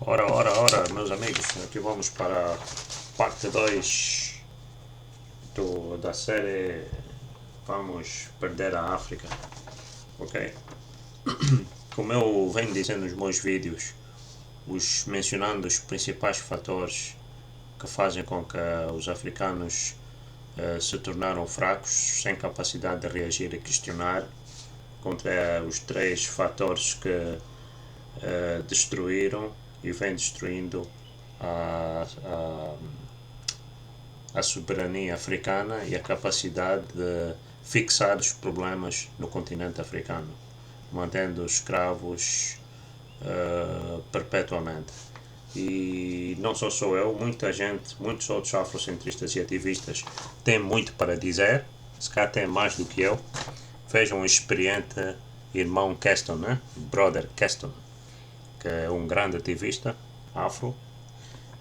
Ora, meus amigos, aqui vamos para a parte 2 da série Vamos Perder a África, ok? Como eu venho dizendo nos meus vídeos, mencionando os principais fatores que fazem com que os africanos se tornaram fracos, sem capacidade de reagir e questionar, contra os 3 fatores que destruíram e vem destruindo a soberania africana e a capacidade de fixar os problemas no continente africano, mantendo os escravos perpetuamente. E não sou eu, muita gente, muitos outros afrocentristas e ativistas têm muito para dizer, se calhar têm mais do que eu. Vejam o experiente irmão Keston, né? Brother Keston, que é um grande ativista afro.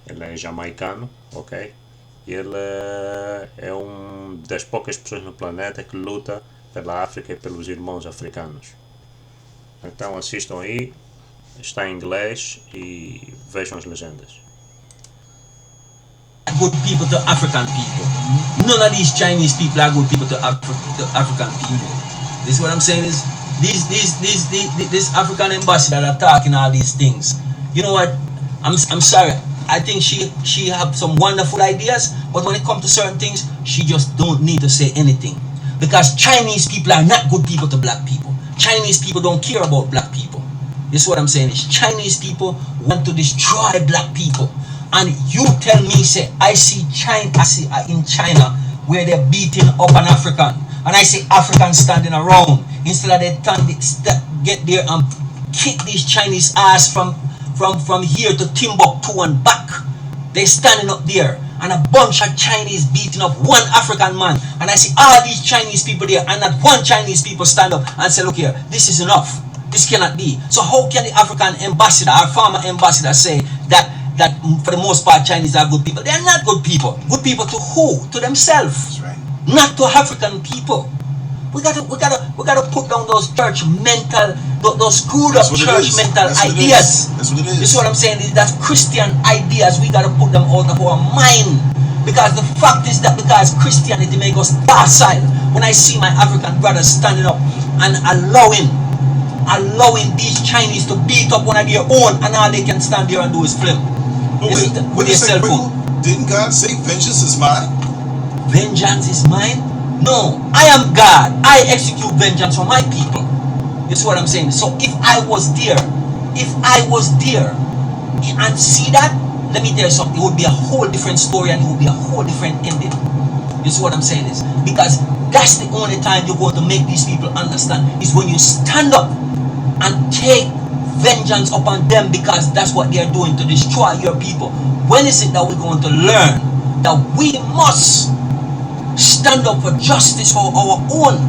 Ele é jamaicano, ok? Ele é uma das poucas pessoas no planeta que luta pela África e pelos irmãos africanos. Então assistam aí, está em inglês e vejam as legendas. Good people to African people. None of these Chinese people are good people to African people. This is what I'm saying is this African ambassador that are talking all these things. You know what? I'm sorry. I think she have some wonderful ideas, but when it comes to certain things, she just don't need to say anything. Because Chinese people are not good people to black people. Chinese people don't care about black people. This is what I'm saying is Chinese people want to destroy black people. And you tell me, say, I see in China where they're beating up an African. And I see Africans standing around. Instead of they get there and kick these Chinese ass from here to Timbuktu and back. They standing up there. And a bunch of Chinese beating up one African man. And I see all these Chinese people there. And not one Chinese people stand up and say, look here, this is enough. This cannot be. So how can the African ambassador, our former ambassador, say that for the most part Chinese are good people? They are not good people. Good people to who? To themselves. That's right. Not to African people. We gotta put down those church mental, those screwed up church mental ideas. That's what it is. This is what I'm saying. That's Christian ideas. We gotta put them out of our mind. Because the fact is that because Christianity makes us docile. When I see my African brothers standing up and allowing these Chinese to beat up one of their own, and all they can stand there and do is film. With their cell phone. Didn't God say vengeance is mine? Vengeance is mine? No, I am God. I execute vengeance for my people. This is what I'm saying. So if I was there and see that, let me tell you something, it would be a whole different story and it would be a whole different ending. This is what I'm saying is, because that's the only time you're going to make these people understand is when you stand up and take vengeance upon them, because that's what they're doing to destroy your people. When is it that we're going to learn that we must stand up for justice for our own?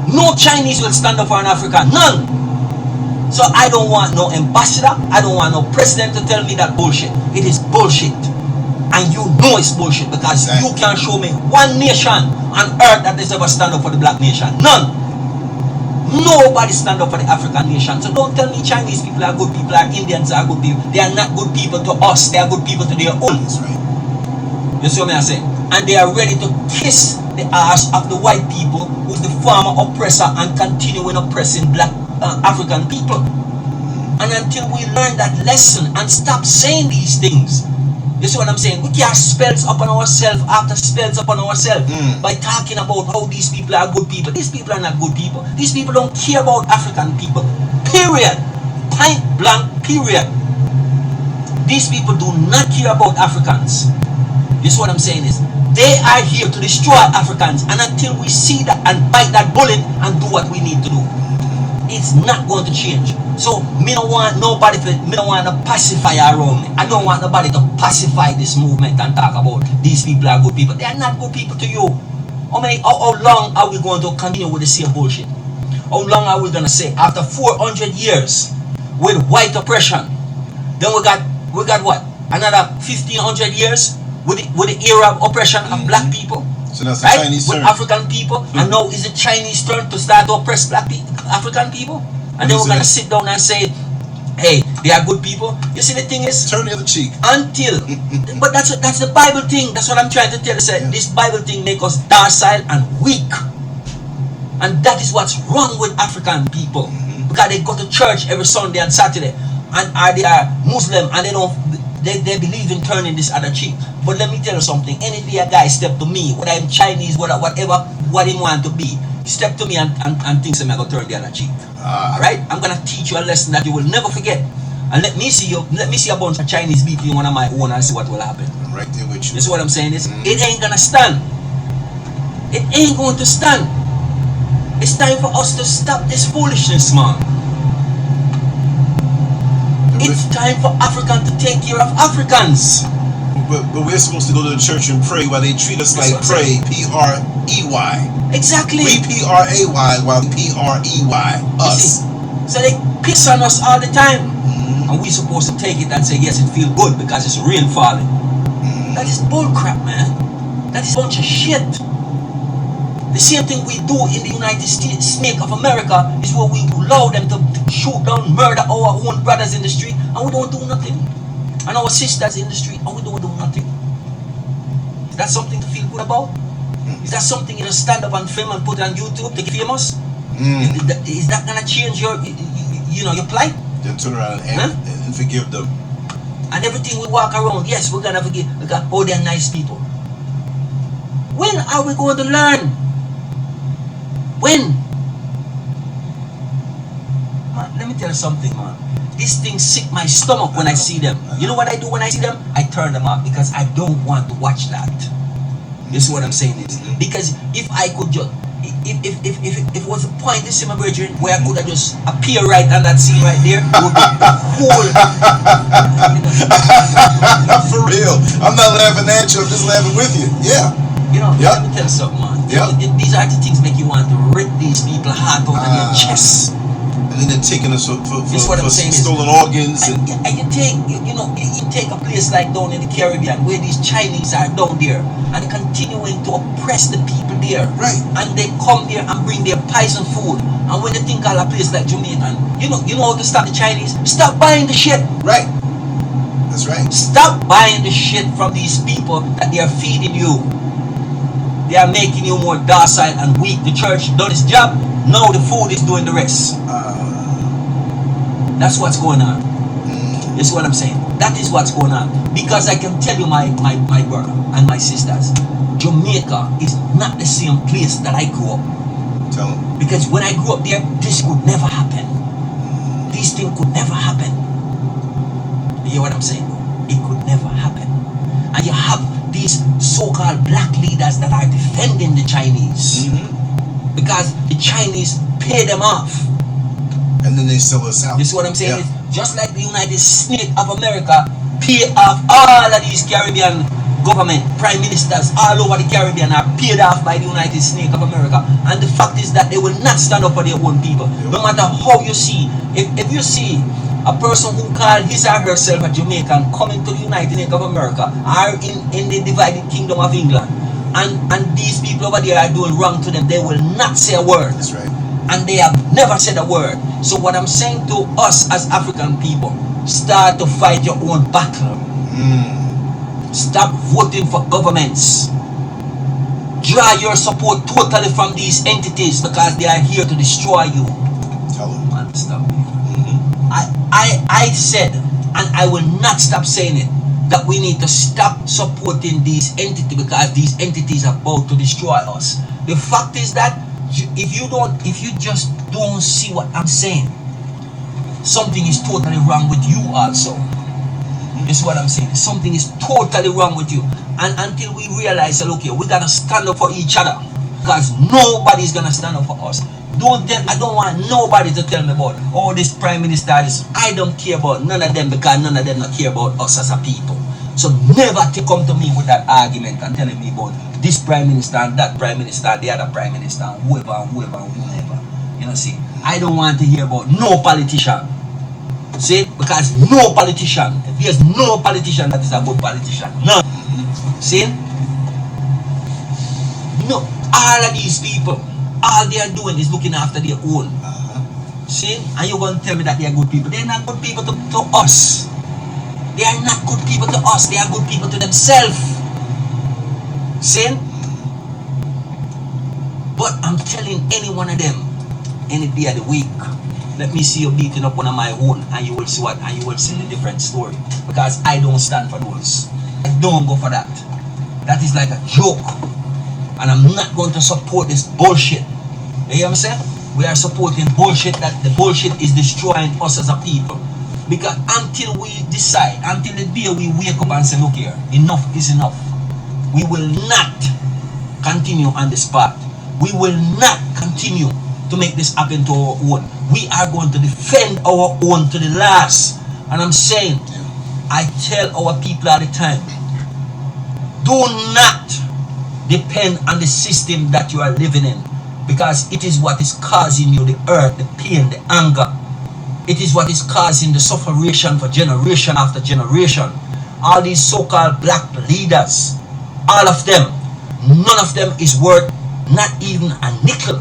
No Chinese will stand up for an African. None. So I don't want no ambassador. I don't want no president to tell me that bullshit. It is bullshit. And you know it's bullshit, because you can't show me one nation on earth that has ever stand up for the black nation. None. Nobody stand up for the African nation. So don't tell me Chinese people are good people, or Indians are good people. They are not good people to us. They are good people to their own. That's right. You see what I'm saying? And they are ready to kiss the ass of the white people, who's the former oppressor, and continuing oppressing black African people. And until we learn that lesson and stop saying these things, you see what I'm saying? We cast spells upon ourselves after spells upon ourselves by talking about how these people are good people. These people are not good people. These people don't care about African people. Period. Point blank, period. These people do not care about Africans. This is what I'm saying is, they are here to destroy Africans, and until we see that and bite that bullet and do what we need to do, it's not going to change. So me don't want nobody me don't want to pacify around me. I don't want nobody to pacify this movement and talk about these people are good people. They are not good people to you. How long are we going to continue with the same bullshit? How long are we going to say after 400 years with white oppression, then we got what, another 1500 years with the era of oppression of black people? So that's the right? Chinese With turn. African people, and now is the Chinese turn to start to oppress black people, African people, and then we're gonna sit down and say hey, they are good people. You see, the thing is, Turn the other cheek. until, but that's the Bible thing. That's what I'm trying to tell you. Say, this Bible thing make us docile and weak, and that is what's wrong with African people, because they go to church every Sunday and Saturday, and they are Muslim, and they believe in turning this other cheek. But let me tell you something. Any day a guy step to me, whether I'm Chinese, whatever, what he want to be, step to me and thinks I'm going to turn the other cheek. Alright? I'm going to teach you a lesson that you will never forget. And let me see a bunch of Chinese people in one of my own and see what will happen. I'm right there with you. This is what I'm saying is, it ain't going to stand. It ain't going to stand. It's time for us to stop this foolishness, man. It's time for Africans to take care of Africans. But we're supposed to go to the church and pray while they treat us like pray. P-R-E-Y. Exactly. We P-R-A-Y while P-R-E-Y. Us. So they piss on us all the time. And we're supposed to take it and say, yes, it feels good because it's rain falling. That is bullcrap, man. That is a bunch of shit. The same thing we do in the United States, snake of America, is where we allow them to shoot down, murder our own brothers in the street, and we don't do nothing. And our sisters in the street, and we don't do nothing. Is that something to feel good about? Is that something you just stand up and film and put on YouTube to get famous? Is that gonna change your plight? Then turn around and forgive them. And everything we walk around, yes, we're gonna forgive, because oh, they're nice people. When are we going to learn? When? Man, let me tell you something, man. These things sick my stomach when I see them. You know what I do when I see them? I turn them off because I don't want to watch that. This is what I'm saying is, because if I could just, if it was a point this in my brethren where I could have just appear right on that scene right there, it would be cool. For real. I'm not laughing at you, I'm just laughing with you. Yeah. You know, let me tell you something, man. These are the things make you want to rip these people heart out of their chests. And then they're taking us for stolen organs. And you take a place like down in the Caribbean where these Chinese are down there and continuing to oppress the people there. Right. And they come there and bring their poison food. And when they think of a place like Jamaica, you know how to stop the Chinese? Stop buying the shit. Right. That's right. Stop buying the shit from these people that they are feeding you. They are making you more docile and weak. The church done its job. Now the food is doing the rest. That's what's going on. This is what I'm saying. That is what's going on. Because I can tell you, my brother and my sisters, Jamaica is not the same place that I grew up. Tell them. Because when I grew up there, this could never happen. These things could never happen. You hear what I'm saying? It could never happen. And you have these so-called black leaders that are defending the Chinese. Because the Chinese pay them off. And then they sell us out. This is what I'm saying. Yeah. Just like the United States of America pay off all of these Caribbean government, prime ministers all over the Caribbean are paid off by the United States of America. And the fact is that they will not stand up for their own people. No matter how you see. If you see a person who called his or herself a Jamaican coming to the United States of America or in the divided kingdom of England, and these people over there are doing wrong to them, they will not say a word. That's right. And they have never said a word. So what I'm saying to us as African people, start to fight your own battle. Stop voting for governments. Draw your support totally from these entities because they are here to destroy you. Tell them. Man, stop. I said, and I will not stop saying it, that we need to stop supporting these entities because these entities are about to destroy us. The fact is that if you just don't see what I'm saying, something is totally wrong with you also. This is what I'm saying. Something is totally wrong with you. And until we realize that, okay, we gotta stand up for each other, because nobody's gonna stand up for us. I don't want nobody to tell me about, oh, this prime minister is. I don't care about none of them because none of them don't care about us as a people. So never to come to me with that argument and telling me about this prime minister and that prime minister, the other prime minister, and whoever and whoever and whoever. You know, see, I don't want to hear about no politician. See, because no politician, there's no politician that is a good politician. None. See? No, all of these people, all they are doing is looking after their own. See? And you're going to tell me that they are good people. They're not good people to us. They are not good people to us. They are good people to themselves. See? But I'm telling any one of them, any day of the week, let me see you beating up one of my own, and you will see what, and you will see the different story. Because I don't stand for those. I don't go for that. That is like a joke. And I'm not going to support this bullshit. You hear me say? We are supporting bullshit, that the bullshit is destroying us as a people. Because until we decide, until the day we wake up and say, look here, enough is enough, we will not continue on this path. We will not continue to make this happen to our own. We are going to defend our own to the last. And I'm saying, I tell our people all the time, do not depend on the system that you are living in, because it is what is causing you the hurt, the pain, the anger. It is what is causing the sufferation for generation after generation. All these so-called black leaders, all of them, none of them is worth not even a nickel.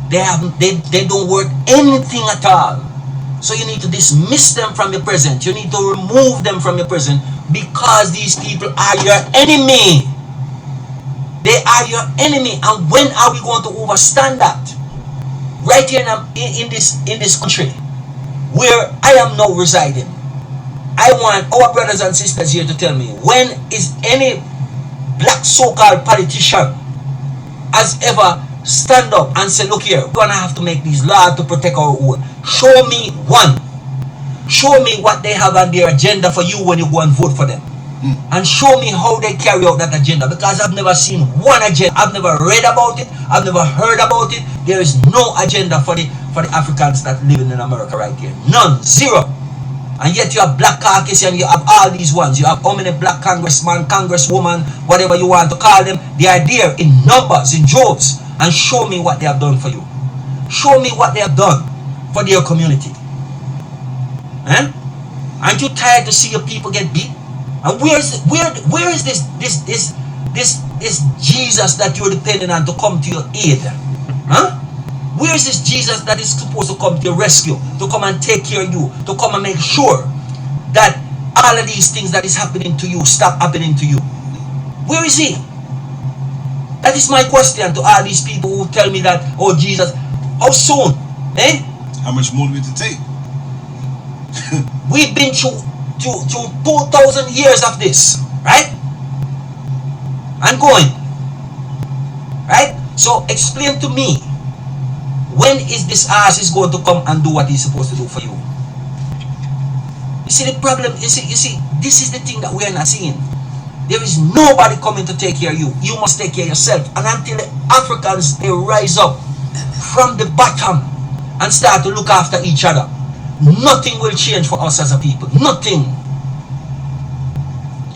They don't worth anything at all. So you need to dismiss them from your presence. You need to remove them from your presence, because these people are your enemy. They are your enemy. And when are we going to understand that? Right here in this country where I am now residing, I want our brothers and sisters here to tell me, when is any black so-called politician has ever stand up and say, look here, we're gonna have to make these laws to protect our own? Show me one. Show me what they have on their agenda for you when you go and vote for them. And show me how they carry out that agenda, because I've never seen one agenda. I've never read about it. I've never heard about it. There is no agenda for the Africans that living in America right here. None. Zero. And yet you have black Caucasian, you have all these ones. You have how many black congressman, congresswoman, whatever you want to call them. They are there in numbers, in droves. And show me what they have done for you. Show me what they have done for their community. Eh? Aren't you tired to see your people get beat? And where is this Jesus that you're depending on to come to your aid? Huh? Where is this Jesus that is supposed to come to your rescue, to come and take care of you, to come and make sure that all of these things that is happening to you stop happening to you? Where is he? That is my question to all these people who tell me that, oh Jesus, how soon? Eh? How much more do we have to take? We've been through 2,000 years of this, right? And going, right? So explain to me, when is this ass is going to come and do what he's supposed to do for you? You see the problem, you see, this is the thing that we are not seeing. There is nobody coming to take care of you. You must take care of yourself. And until the Africans, they rise up from the bottom and start to look after each other, nothing will change for us as a people. Nothing.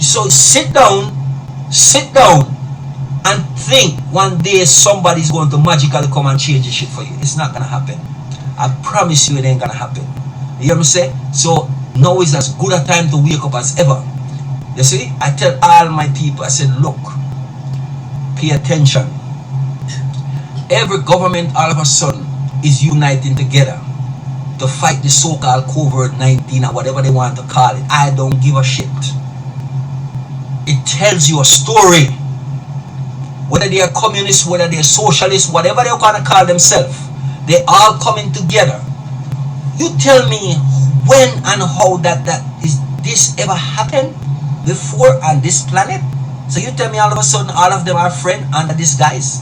So sit down and think one day somebody's going to magically come and change the shit for you. It's not going to happen. I promise you it ain't going to happen. You hear me say? So now is as good a time to wake up as ever. You see? I tell all my people, I said, look, pay attention. Every government all of a sudden is uniting together to fight the so-called COVID-19 or whatever they want to call it. I don't give a shit. It tells you a story. Whether they are communists, whether they are socialists, whatever they want to call themselves, they all coming together. You tell me when and how that is this ever happened before on this planet? So you tell me all of a sudden all of them are friends under these guys?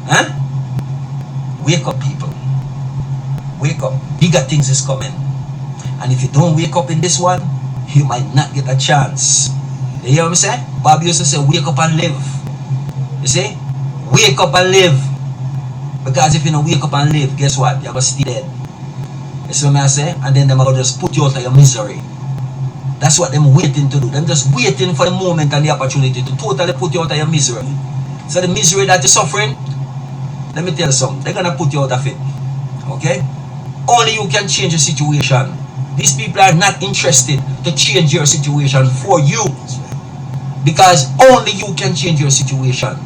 Huh? Wake up, people. Wake up. Bigger things is coming. And if you don't wake up in this one, you might not get a chance. You hear what I'm saying? Bob used to say, wake up and live. You see? Wake up and live. Because if you don't wake up and live, guess what? You're going to stay dead. You see what I say? And then they're going to just put you out of your misery. That's what they're waiting to do. They're just waiting for the moment and the opportunity to totally put you out of your misery. So the misery that you're suffering, let me tell you something. They're going to put you out of it. Okay? Only you can change the situation. These people are not interested to change your situation for you. Because only you can change your situation.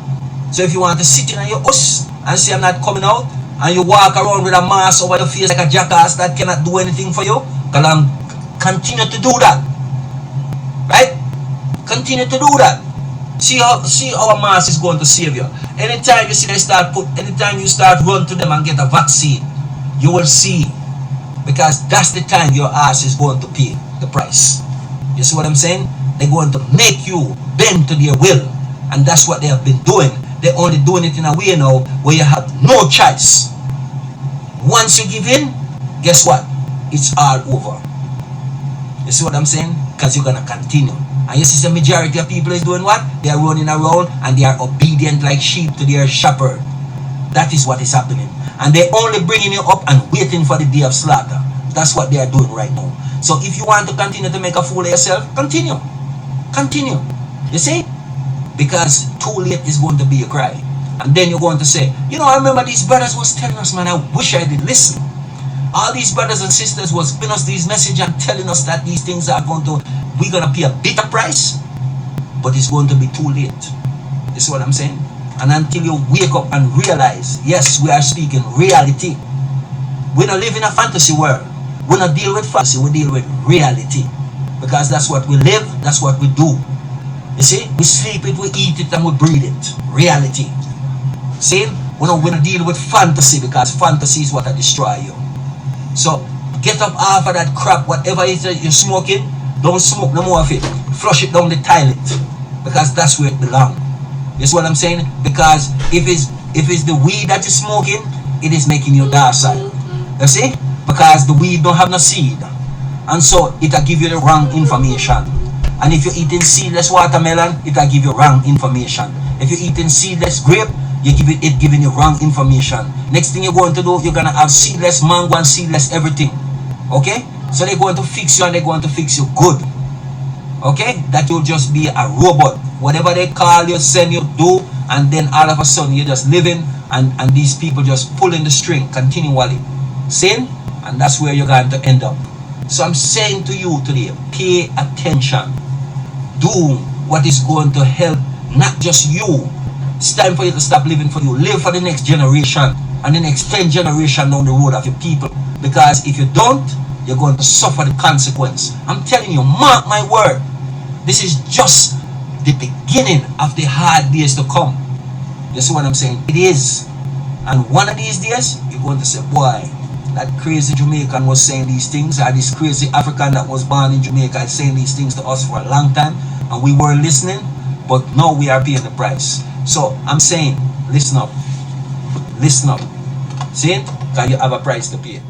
So if you want to sit in your house and say I'm not coming out, and you walk around with a mask over your face like a jackass that cannot do anything for you, continue to do that. Right? Continue to do that. See how a mask is going to save you. Anytime you see anytime you start run to them and get a vaccine, you will see, because that's the time your ass is going to pay the price. You see what I'm saying? They're going to make you bend to their will, and that's what they have been doing. They're only doing it in a way now where you have no choice. Once you give in, guess what? It's all over. You see what I'm saying? Because you're gonna continue. And you see the majority of people is doing what? They are running around and they are obedient like sheep to their shepherd. That is what is happening. And they're only bringing you up and waiting for the day of slaughter. That's what they are doing right now. So if you want to continue to make a fool of yourself, continue. Continue. You see? Because too late is going to be a cry. And then you're going to say, you know, I remember these brothers was telling us, man, I wish I did listen. All these brothers and sisters was giving us these messages and telling us that these things are going to, we're going to pay a bitter price, but it's going to be too late. You see what I'm saying? And until you wake up and realize, yes, we are speaking reality. We don't live in a fantasy world. We don't deal with fantasy, we deal with reality. Because that's what we live, that's what we do. You see? We sleep it, we eat it, and we breathe it. Reality. See? We don't deal with fantasy, because fantasy is what will destroy you. So, get up off of that crap, whatever it is you're smoking, don't smoke no more of it. Flush it down the toilet. Because that's where it belongs. You see what I'm saying? Because if it's the weed that you're smoking, it is making you docile. You see? Because the weed don't have no seed. And so, it'll give you the wrong information. And if you're eating seedless watermelon, it'll give you wrong information. If you're eating seedless grape, it giving you wrong information. Next thing you're going to do, you're going to have seedless mango and seedless everything. Okay? So they're going to fix you, and they're going to fix you good. Okay? That you'll just be a robot. Whatever they call you, send you, do, and then all of a sudden you're just living, and these people just pulling the string continually. Same? And that's where you're going to end up. So I'm saying to you today, pay attention. Do what is going to help not just you. It's time for you to stop living for you. Live for the next generation and the next 10 generations down the road of your people. Because if you don't, you're going to suffer the consequence. I'm telling you, mark my word. This is just the beginning of the hard days to come. You see what I'm saying? It is. And one of these days, you're going to say, boy, that crazy Jamaican was saying these things, or this crazy African that was born in Jamaica is saying these things to us for a long time, and we weren't listening, but now we are paying the price. So I'm saying, listen up. Listen up. See it? Because you have a price to pay.